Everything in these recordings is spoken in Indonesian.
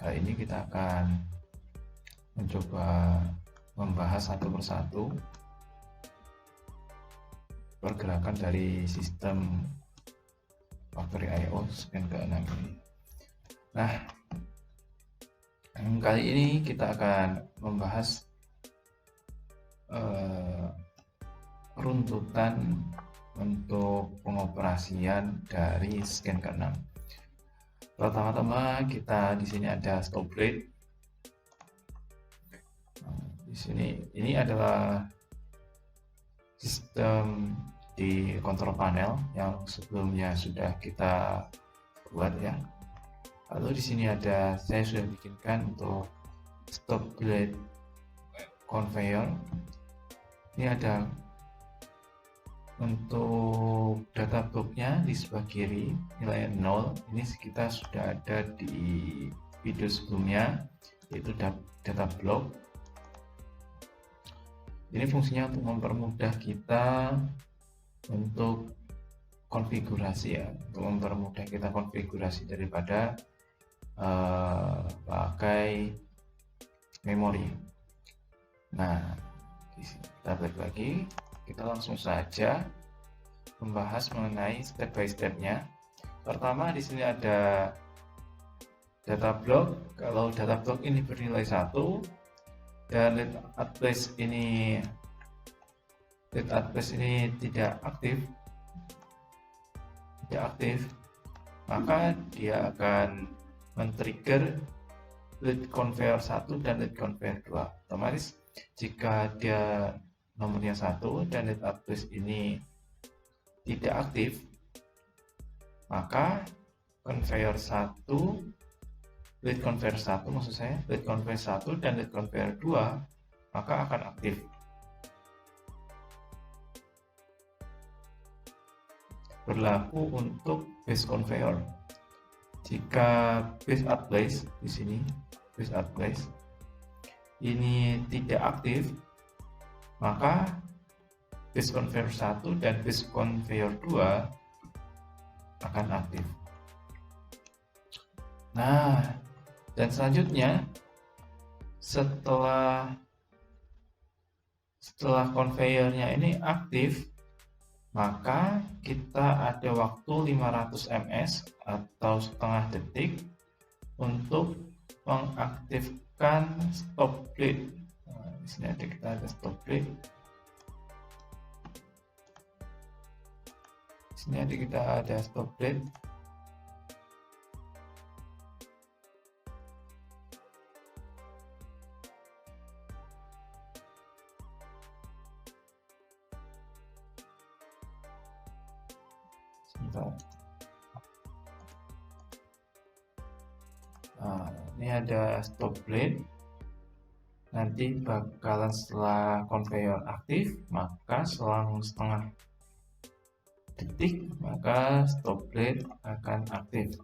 Kali ini kita akan mencoba membahas satu persatu pergerakan dari sistem Factory IO scan ke-6 ini. Nah, kali ini kita akan membahas runtutan untuk pengoperasian dari scan ke-6. Pertama-tama kita di sini ada stop blade. Di sini ini adalah sistem di kontrol panel yang sebelumnya sudah kita buat ya. Lalu di sini ada, saya sudah bikinkan untuk stop blade conveyor. Ini ada untuk data blocknya di sebelah kiri nilai 0. Ini kita sudah ada di video sebelumnya, yaitu data block. Ini fungsinya untuk mempermudah kita untuk konfigurasi ya, untuk mempermudah kita konfigurasi daripada pakai memori. Nah, kita balik lagi, kita langsung saja membahas mengenai step by stepnya. Pertama di sini ada data block. Kalau data block ini bernilai 1 dan read address ini tidak aktif, maka dia akan men-trigger read conveyor 1 dan read conveyor 2. Otomatis jika dia nomornya 1 dan read address ini tidak aktif, maka conveyor 1, read conveyor 1 maksud saya, read conveyor 1 dan read conveyor 2 maka akan aktif. Berlaku untuk base conveyor. Jika base address di sini, base address ini tidak aktif, maka base conveyor 1 dan base conveyor 2 akan aktif. Nah, dan selanjutnya setelah conveyornya ini aktif, maka kita ada waktu 500 ms atau setengah detik untuk mengaktifkan stop blade. Nah, di sini kita ada stop blade. Di sini kita ada stop blade. Nah, ini ada stop blade. Nanti bakalan setelah conveyor aktif, maka selang setengah detik maka stop blade akan aktif.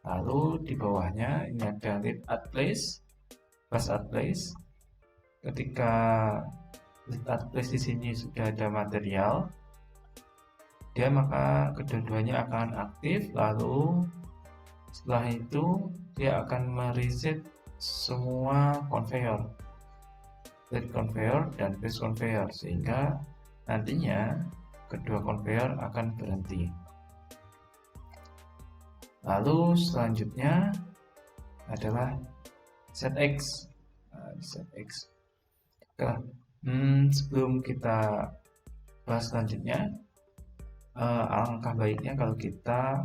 Lalu di bawahnya ini ada read address, bus address. Ketika read address di sini sudah ada material, dia maka kedua-duanya akan aktif. Lalu setelah itu dia akan mereset semua conveyor, read conveyor dan base conveyor, sehingga nantinya kedua conveyor akan berhenti. Lalu selanjutnya adalah set X. Set X. Sebelum kita bahas selanjutnya, alangkah baiknya kalau kita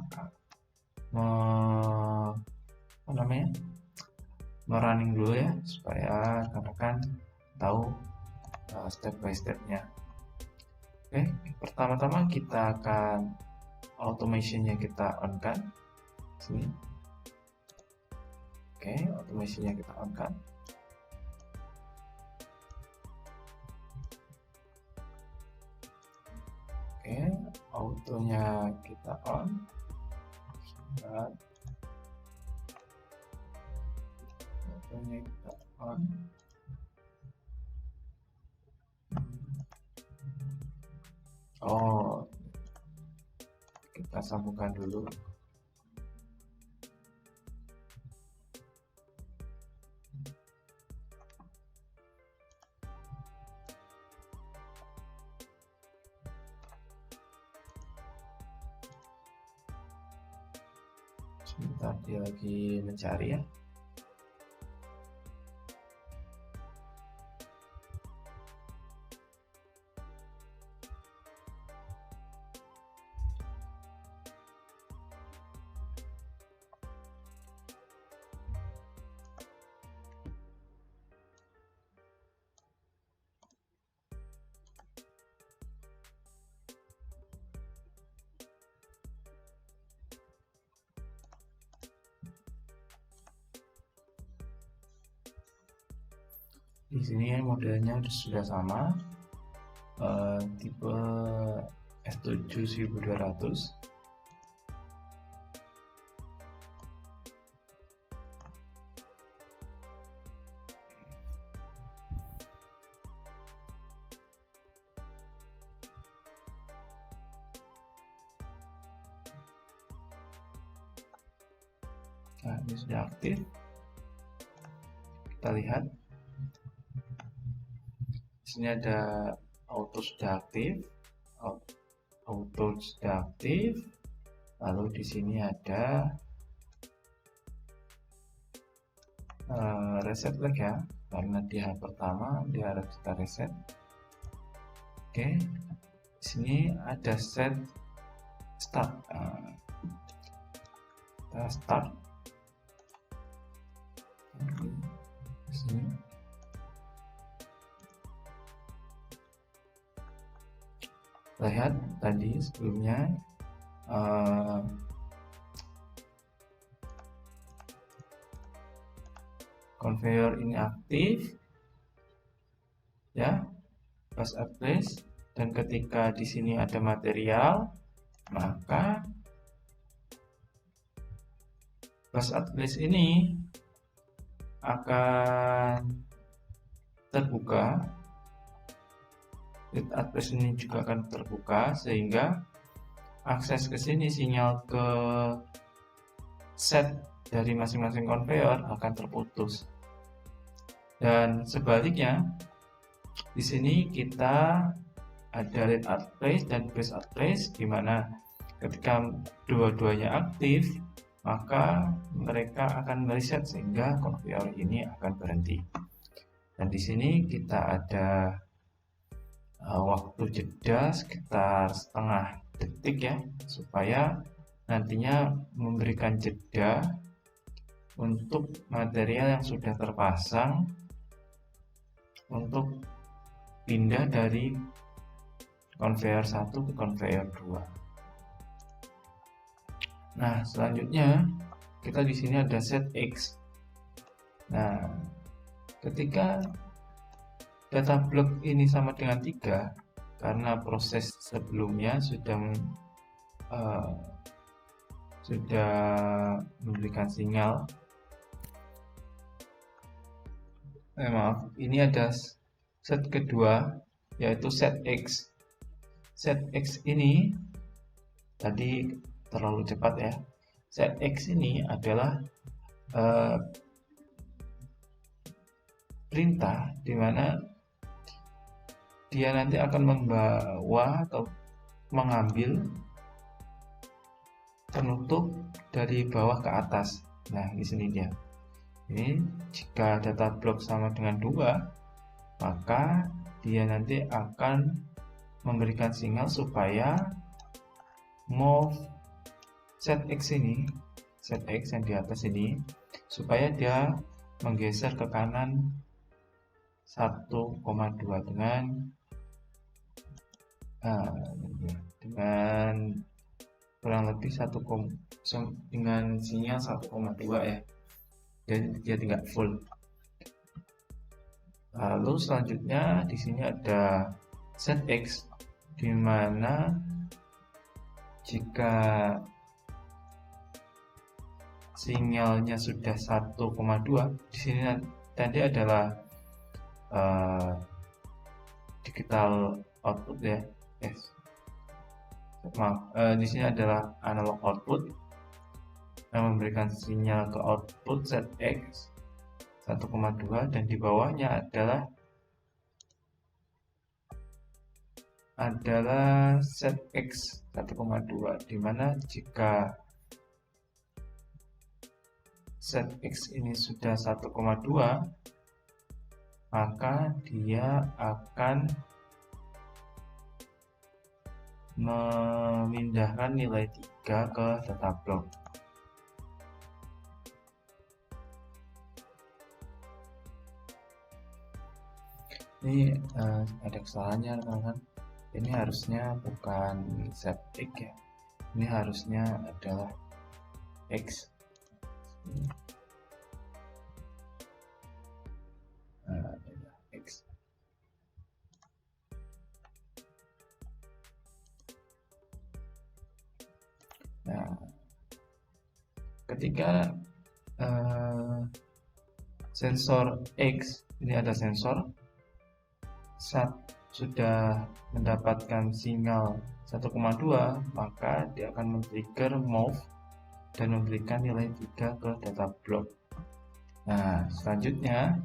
merunning dulu ya, supaya rekan-rekan tahu step by stepnya. Oke, pertama-tama kita akan automationnya kita on kan sini. Oke, automationnya kita on kan. Oke, autonya kita on. Autonya kita on. Oh, kita sambungkan dulu. Sebentar, dia lagi mencari ya. Di sini modelnya sudah sama, tipe S7 1200. Nah, ini sudah aktif. Kita lihat. Di sini ada auto sudah aktif, lalu di sini ada reset lag ya, karena di hal pertama dia harus kita reset. Oke, di sini ada set start. Kita start. Di sini. Lihat tadi sebelumnya conveyor ini aktif ya, pas place, dan ketika di sini ada material, maka pas place ini akan terbuka. Lead address ini juga akan terbuka, sehingga akses ke sini, sinyal ke set dari masing-masing conveyor akan terputus. Dan sebaliknya, di sini kita ada lead address dan base address, di mana ketika dua-duanya aktif, maka mereka akan mereset sehingga conveyor ini akan berhenti. Dan di sini kita ada waktu jeda sekitar setengah detik ya, supaya nantinya memberikan jeda untuk material yang sudah terpasang untuk pindah dari conveyor 1 ke conveyor 2. Nah, selanjutnya kita di sini ada set X. Nah, ketika data block ini sama dengan 3, karena proses sebelumnya sudah memberikan sinyal. Maaf, ini ada set kedua, yaitu set X. Set X ini tadi terlalu cepat ya. Set X ini adalah perintah di mana dia nanti akan membawa atau mengambil penutup dari bawah ke atas. Nah, di sini dia. Ini jika data block sama dengan 2, maka dia nanti akan memberikan sinyal supaya move set X ini, set X yang di atas ini, supaya dia menggeser ke kanan 1,2 dengan kurang lebih dengan sinyal 1,2 ya, dan dia tidak full. Lalu selanjutnya di sini ada set X, di mana jika sinyalnya sudah 1,2, di sini tadi adalah digital output ya. Di sini adalah analog output yang memberikan sinyal ke output set X 1,2, dan di bawahnya adalah set X 1,2, di mana jika set X ini sudah 1,2, maka dia akan memindahkan nilai 3 ke data block. Ini ada kesalahannya teman-teman. Ini harusnya bukan set X ya. Ini harusnya adalah X. X. Nah, ketika sensor X, ini ada sensor, saat sudah mendapatkan sinyal 1,2, maka dia akan men-trigger move dan memberikan nilai 3 ke data block. Nah, selanjutnya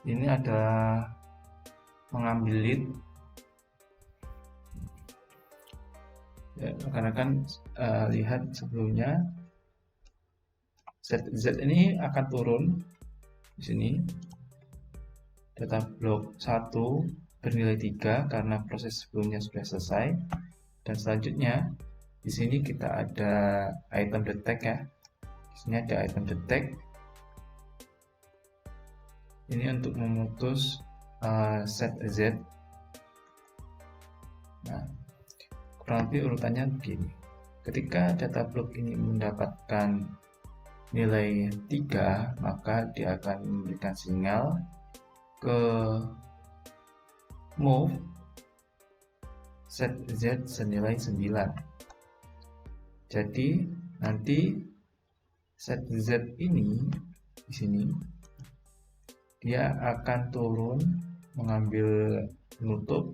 ini adalah mengambil lead ya, karena kan lihat sebelumnya Z ini akan turun di sini, data block 1 bernilai 3 karena proses sebelumnya sudah selesai. Dan selanjutnya di sini kita ada item detect ya. Di sini ada item detect. Ini untuk memutus set Z. Nah, kurang lebih urutannya begini. Ketika data block ini mendapatkan nilai 3, maka dia akan memberikan sinyal ke move set Z senilai 9. Jadi nanti set Z ini di sini dia akan turun mengambil penutup,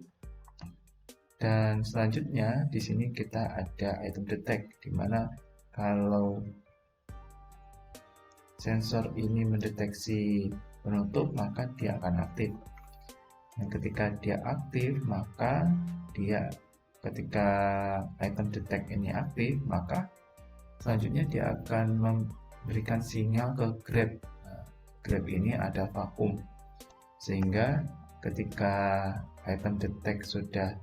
dan selanjutnya di sini kita ada item detect, di mana kalau sensor ini mendeteksi penutup maka dia akan aktif. Dan ketika dia aktif, maka dia ketika item detect ini aktif, maka selanjutnya dia akan memberikan sinyal ke grab. Grab ini ada vakum, sehingga ketika item detect sudah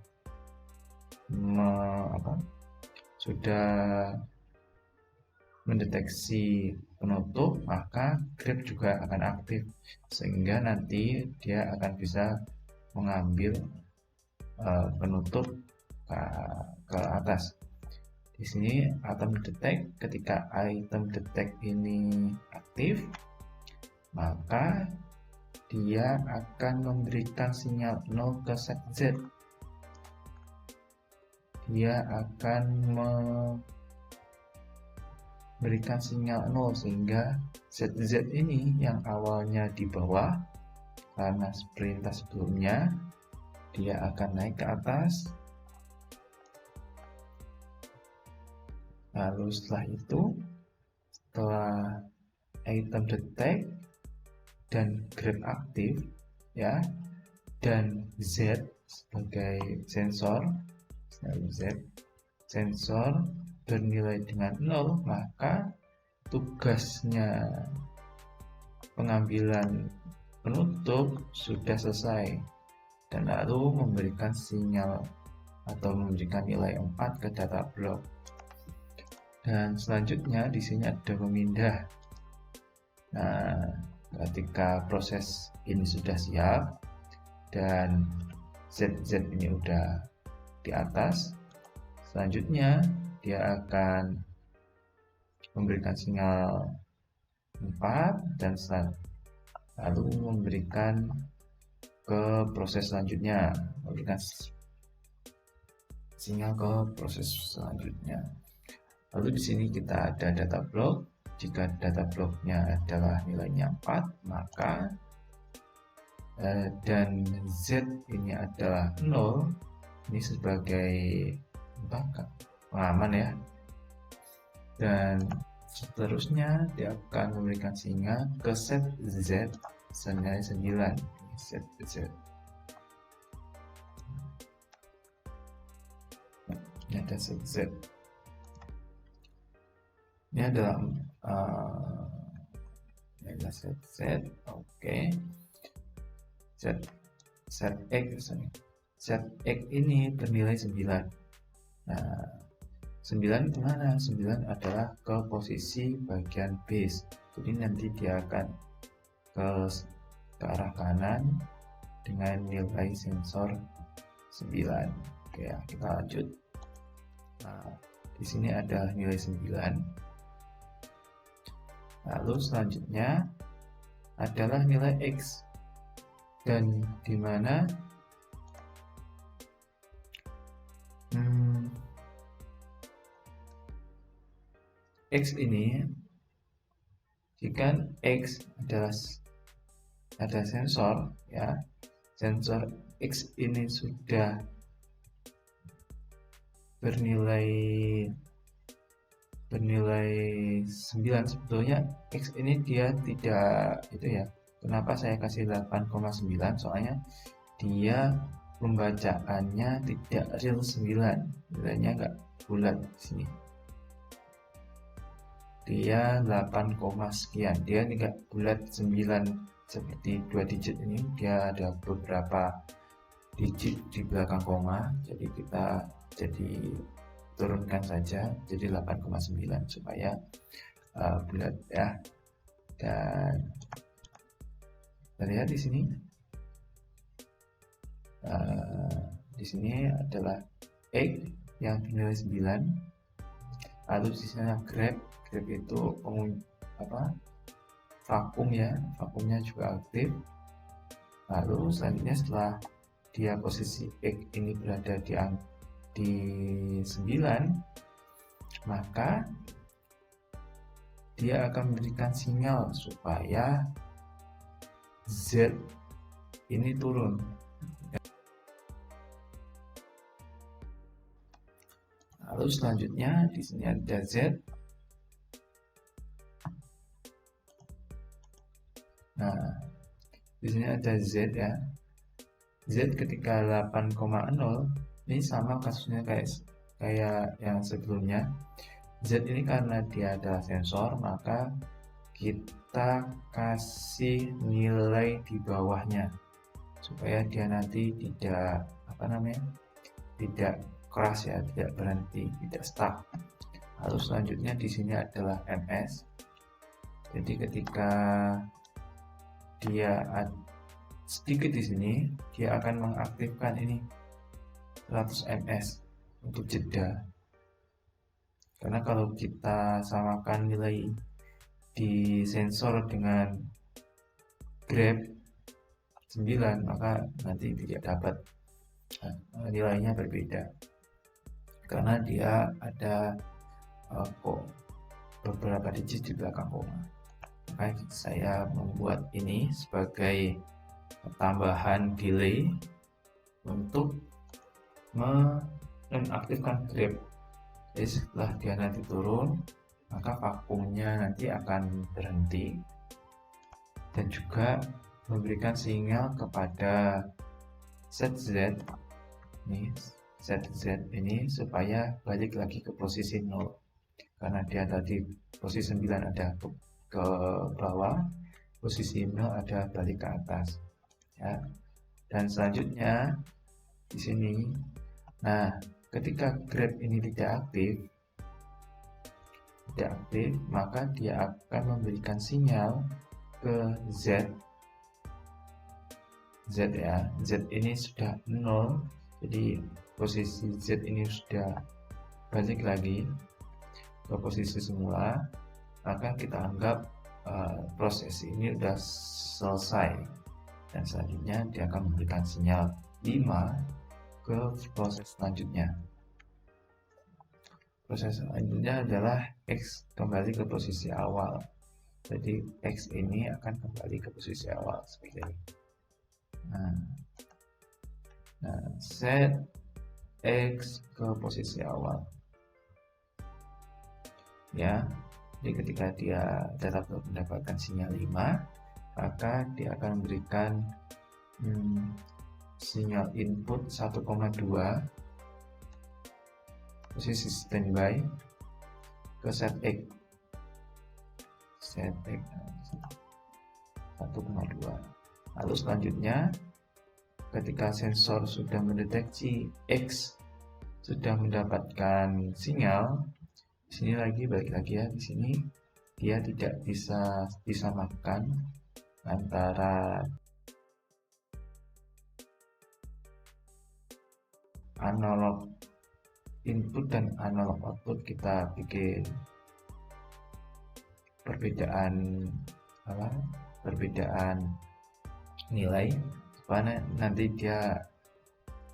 mendeteksi penutup, maka grab juga akan aktif, sehingga nanti dia akan bisa mengambil penutup ke atas. Di sini item detect, ketika item detect ini aktif, maka dia akan memberikan sinyal 0 ke set Z. Dia akan memberikan sinyal 0, sehingga set Z ini yang awalnya di bawah karena perintah sebelumnya, dia akan naik ke atas. Lalu setelah itu, setelah item detect dan grab aktif ya, dan Z sebagai sensor, sensor bernilai dengan 0, maka tugasnya pengambilan penutup sudah selesai, dan lalu memberikan sinyal atau memberikan nilai 4 ke data block. Dan selanjutnya di sini ada memindah. Nah, ketika proses ini sudah siap dan ZZ ini udah di atas, selanjutnya dia akan memberikan sinyal 4 dan lalu memberikan ke proses selanjutnya, memberikan sinyal ke proses selanjutnya. Lalu di sini kita ada data block. Jika data blocknya adalah nilainya 4, maka dan Z ini adalah 0, ini sebagai pengaman ya, dan seterusnya dia akan memberikan sinyal ke set Z senilai 9. Set Z. Ini ada set Z. Ini adalah set Z. Oke. Set X. Set X ini bernilai 9. Nah, 9 kemana? 9 adalah ke posisi bagian base. Jadi nanti dia akan ke arah kanan dengan nilai sensor 9. Oke ya, kita lanjut. Nah, di sini ada nilai 9. Lalu selanjutnya adalah nilai X, dan di mana X ini, jika X adalah ada sensor ya, sensor X ini sudah bernilai 9, sebetulnya X ini dia tidak itu ya. Kenapa saya kasih 8,9? Soalnya dia pembacaannya tidak real 9, nilainya enggak bulat di sini. Dia 8, sekian, dia tidak bulat 9 seperti 2 digit ini. Dia ada beberapa digit di belakang koma, jadi kita turunkan saja jadi 8,9 supaya bulat ya. Dan lihat di sini, adalah X yang bernilai 9. Lalu di sana grab itu vakum ya, vakumnya juga aktif. Lalu selanjutnya setelah dia posisi X ini berada di 9, maka dia akan memberikan sinyal supaya Z ini turun. Lalu selanjutnya di sini ada Z. Nah, di sini ada Z ya. Z ketika 8,0 ini sama kasusnya kayak yang sebelumnya. Z ini karena dia adalah sensor, maka kita kasih nilai di bawahnya supaya dia nanti tidak tidak keras ya, tidak berhenti, tidak stuck. Lalu selanjutnya di sini adalah ms. Jadi ketika dia sedikit di sini, dia akan mengaktifkan ini 100 ms untuk jeda. Karena kalau kita samakan nilai di sensor dengan grab 9, maka nanti tidak dapat, nilainya berbeda karena dia ada beberapa digit di belakang koma. Maka saya membuat ini sebagai tambahan delay untuk menonaktifkan grab. Jadi setelah dia nanti turun, maka vakumnya nanti akan berhenti dan juga memberikan sinyal kepada ZZ ini supaya balik lagi ke posisi 0, karena dia tadi posisi 9 ada ke bawah, posisi 0 ada balik ke atas ya. Dan selanjutnya di sini, nah ketika grab ini tidak aktif, maka dia akan memberikan sinyal ke Z ya. Z ini sudah 0, jadi posisi Z ini sudah balik lagi ke posisi semula, maka kita anggap proses ini sudah selesai, dan selanjutnya dia akan memberikan sinyal 5 ke proses selanjutnya. Proses selanjutnya adalah X kembali ke posisi awal. Jadi X ini akan kembali ke posisi awal seperti ini. Nah, set X ke posisi awal ya. Jadi ketika dia tetap mendapatkan sinyal 5, maka dia akan memberikan sinyal input 1,2 posisi standby ke set X 1,2. Lalu selanjutnya ketika sensor sudah mendeteksi X sudah mendapatkan sinyal, di sini balik lagi ya, di sini dia tidak bisa disamakan antara analog input dan analog output. Kita bikin perbedaan nilai supaya nanti dia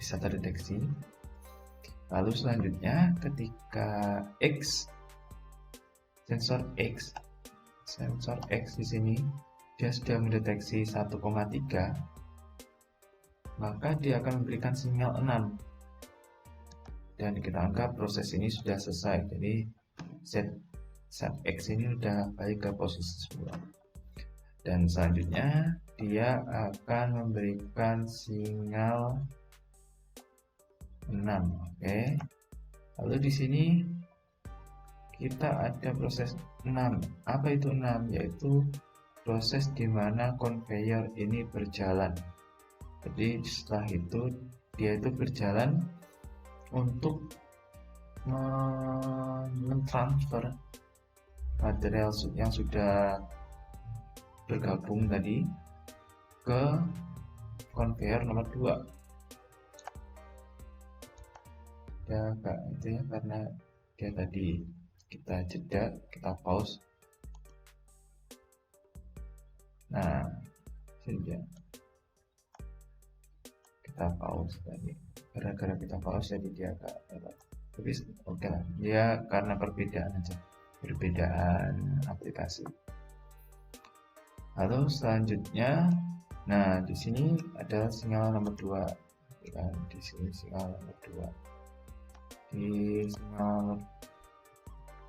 bisa terdeteksi. Lalu selanjutnya ketika sensor X di sini dia sudah mendeteksi 1,3, maka dia akan memberikan sinyal 6 dan kita anggap proses ini sudah selesai. Jadi set X ini sudah balik ke posisi semula. Dan selanjutnya dia akan memberikan sinyal 6. Oke. Lalu di sini kita ada proses 6. Apa itu 6? Yaitu proses di mana conveyor ini berjalan. Jadi setelah itu dia itu berjalan untuk mentransfer material yang sudah bergabung tadi ke conveyor nomor 2. Ya itu ya, karena dia tadi kita jeda, kita pause. Nah sini ya, kita pause tadi, gara-gara kita pause jadi dia agak tapi oke lah, dia karena perbedaan aplikasi. Lalu selanjutnya, nah di sini ada sinyal nomor 2 kan, di sini sinyal nomor 2. Di sinyal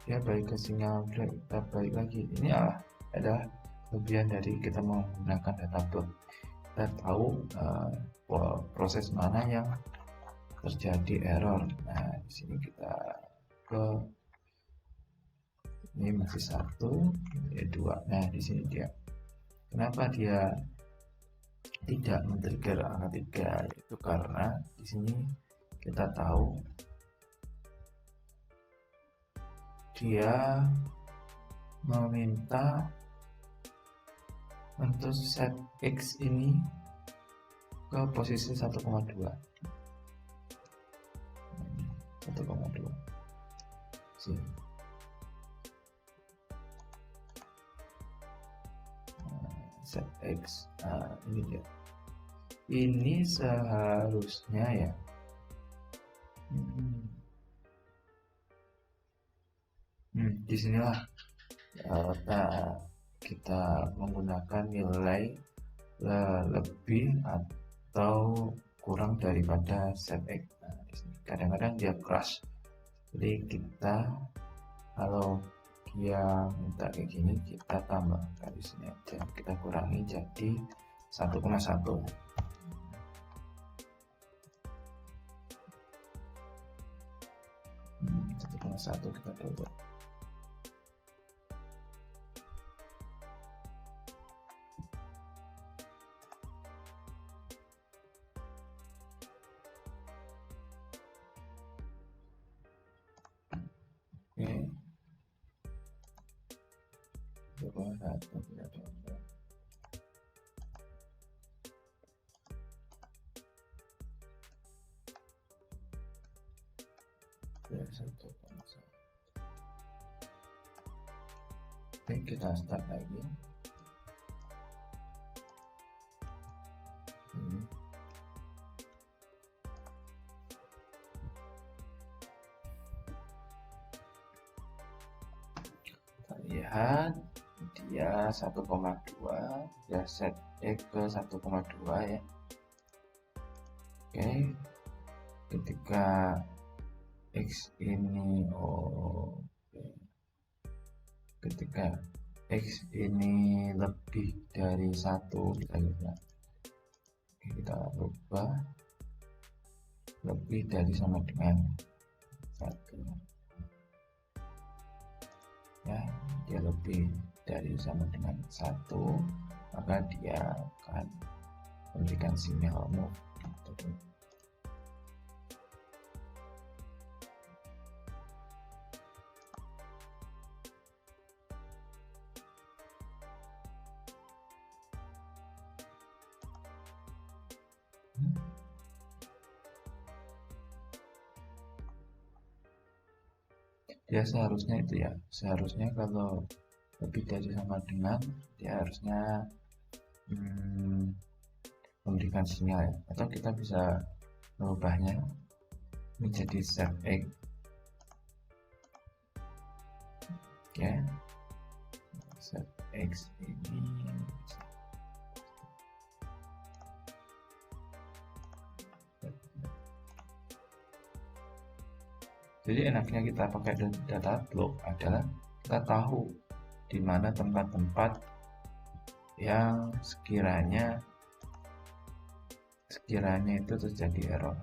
ya balik ke sinyal, kita balik lagi. Ini adalah kelebihan dari kita menggunakan data plot. Kita tahu proses mana yang terjadi error. Nah di sini kita ke ini masih 1, ini 2. Nah di sini dia, kenapa dia tidak men-trigger angka 3? Itu karena di sini kita tahu dia meminta untuk set X ini ke posisi 1,2. 1,2 sini. Set X, ini dia. Ini seharusnya ya disinilah kita menggunakan nilai lebih atau kurang daripada set X. Nah, kadang-kadang dia crash, jadi kita kalau dia minta kayak gini, kita tambahkan di sini aja, kita kurangi jadi 1,1. 1,1 kita coba. Oke. Coba satu kita coba. Ya, 1,1. Oke, kita start lagi. Kita lihat dia 1,2, ya set X ke 1,2 ya. Oke, ketika X ini ketika X ini lebih dari 1, kita lihat. Oke, kita rubah lebih dari sama dengan 1 ya, dia lebih dari sama dengan 1, maka dia akan memberikan sinyal move gitu. Dia seharusnya itu ya, seharusnya kalau lebih dari sama dengan, dia harusnya memberikan sinyal ya. Atau kita bisa merubahnya menjadi set X. Oke, set X ini jadi enaknya kita pakai data block adalah kita tahu di mana tempat-tempat yang sekiranya itu terjadi error.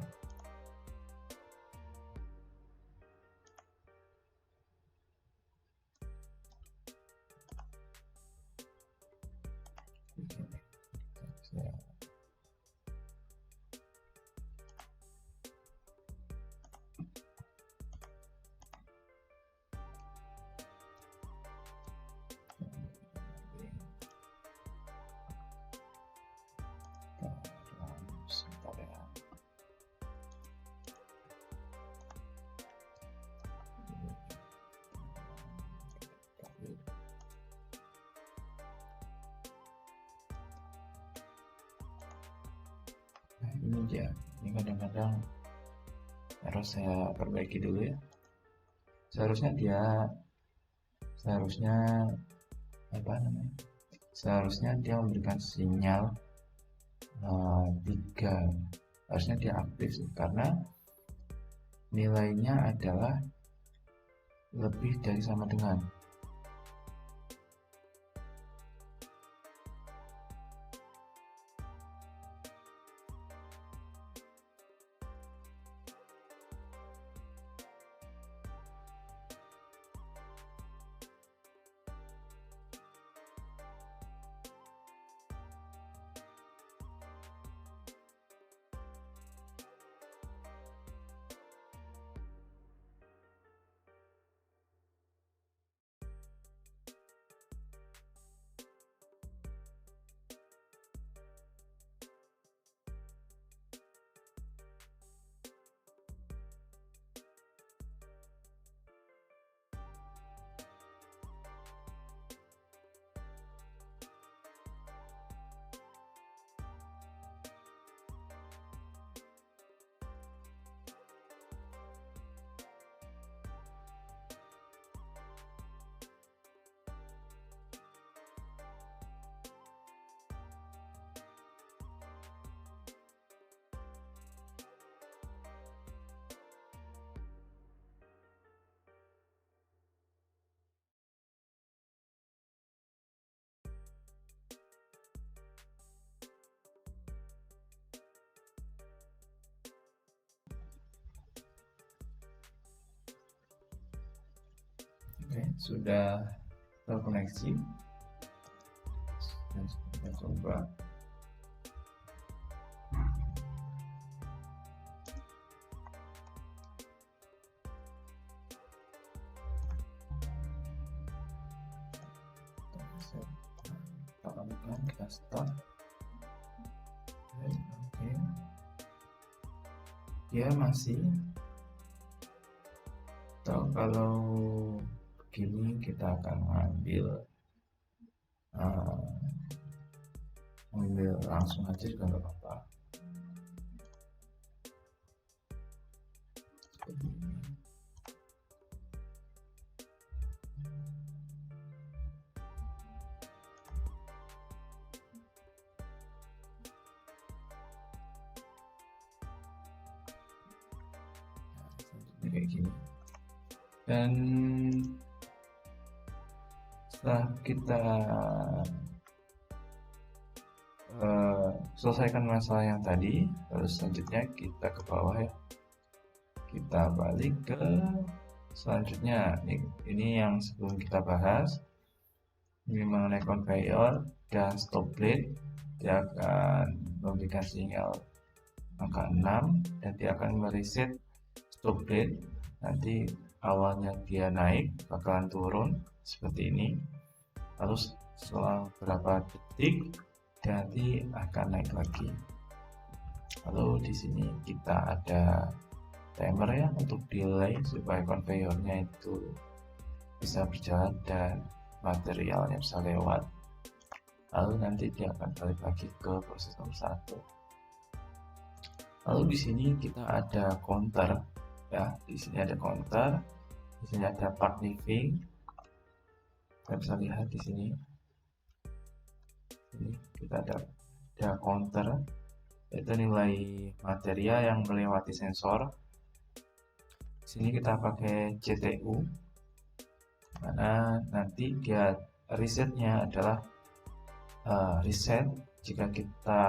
Ini dia, ini kadang-kadang harus saya perbaiki dulu ya. Seharusnya dia memberikan sinyal 3, harusnya dia aktif sih, karena nilainya adalah lebih dari sama dengan. Oke, sudah terkoneksi. Dan kita coba. Kita start. Oke. Dia masih. Atau kalau begini kita akan ambil langsung aja juga nggak apa-apa. Seperti ini. Nah, kayak gini. Dan setelah kita selesaikan masalah yang tadi, terus selanjutnya kita ke bawah ya. Kita balik ke selanjutnya. Ini yang sebelum kita bahas, ini mengenai conveyor dan stop blade. Dia akan memberikan sinyal angka 6 dan dia akan mereset stop blade. Nanti awalnya dia naik bakalan turun seperti ini, lalu selang beberapa detik nanti akan naik lagi. Lalu di sini kita ada timer ya untuk delay supaya conveyornya itu bisa berjalan dan materialnya bisa lewat. Lalu nanti dia akan balik lagi ke proses nomor 1. Lalu di sini kita ada counter ya, di sini ada counter, di sini ada part living. Kita bisa lihat di sini. Ini kita ada counter, yaitu nilai material yang melewati sensor. Di sini kita pakai CTU, mana nanti dia resetnya adalah reset. Jika kita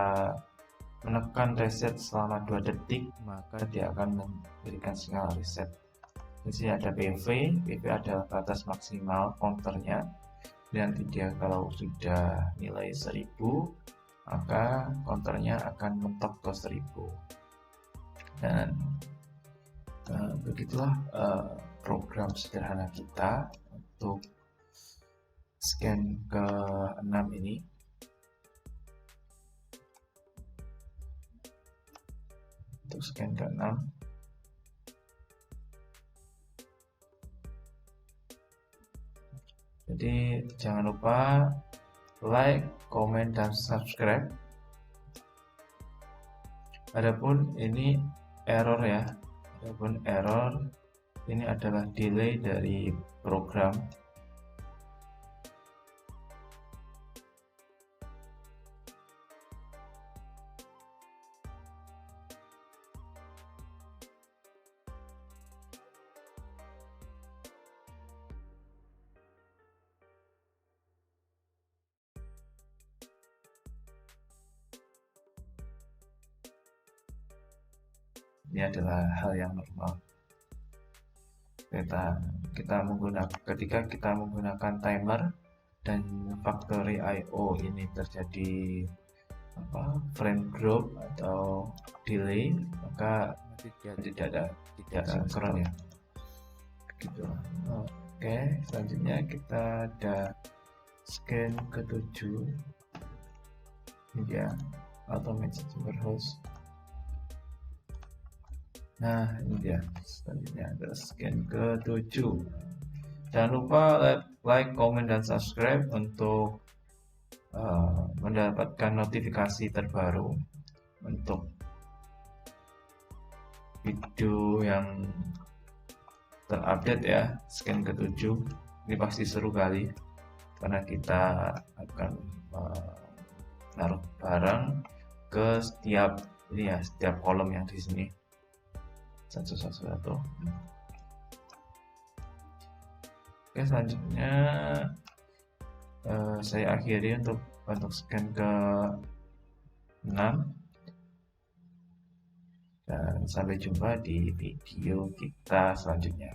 menekan reset selama 2 detik, maka dia akan memberikan sinyal reset. Di sini ada PV adalah batas maksimal counternya. Nanti dia kalau sudah nilai 1000, maka counternya akan mentok ke 1000. Dan begitulah program sederhana kita untuk scan ke 6 ini. Untuk scan ke 6, jadi jangan lupa like, comment, dan subscribe. Adapun ini error ya, adapun error ini adalah delay dari program. Ini adalah hal yang normal. Ketika kita menggunakan timer dan factory I/O ini terjadi frame drop atau delay, maka nanti dia tidak sinkron ya. Gitu. Oke, selanjutnya kita ada scan ke-7. Ini dia automated chamber host. Nah, ini dia selanjutnya ada scan ke-7. Jangan lupa like, comment, dan subscribe untuk mendapatkan notifikasi terbaru untuk video yang terupdate ya. Scan ke-7 ini pasti seru kali karena kita akan naruh barang ke setiap kolom yang di sini satu. Oke, selanjutnya saya akhiri untuk scan ke 6 dan sampai jumpa di video kita selanjutnya.